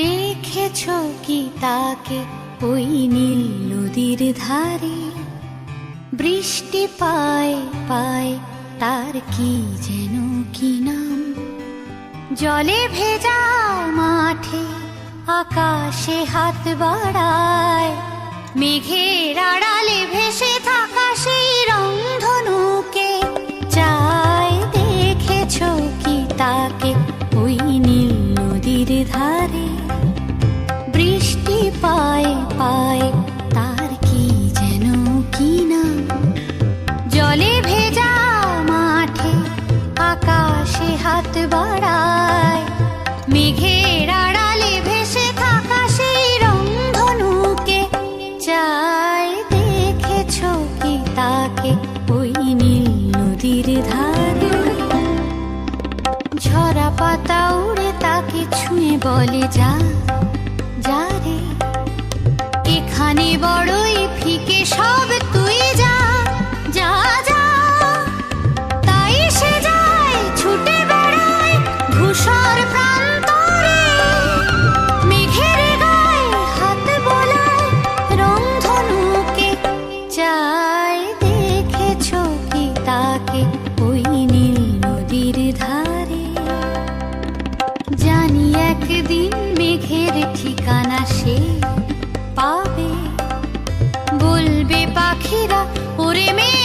দেখেছো কি তাকে ওই নীল নদীর ধারে? বৃষ্টি পায় পায় তার কি যেন কি নাম। জলে ভেজা মাঠে আকাশে হাত বাড়ায়, মেঘের আড়ালে ভেসে থাকা সেই রংধনুকে চায়। দেখেছো কি তাকে ওই নীল নদীর ধারে? বৃষ্টি পায় পায় তার কি যেন কি নাম। জলে ভেজা মাঠে আকাশে হাত বাড়ায়, মেঘের আড়ালে ভেসে থাকা সেই রংধনুকে চায়। দেখেছো কি তাকে ওই নীল নদীর ধারে? ঝরা পাতা উড়ে তাকে ছুঁয়ে বলে যা যা রে, এখানে বড়ই ফিকে সব, তুই যা যা যা। তাই সে যায় ছুটে বেড়ায় ধূসর প্রান্তরে, মেঘের গায়ে হাত বোলায় রংধনুকে চায়। দেখেছো কি তাকে ওই নীল নদীর ধারে? জানি একদিন মেঘের ঠিকানা সে পাবে, বলবে পাখিরা ওরে মেঘ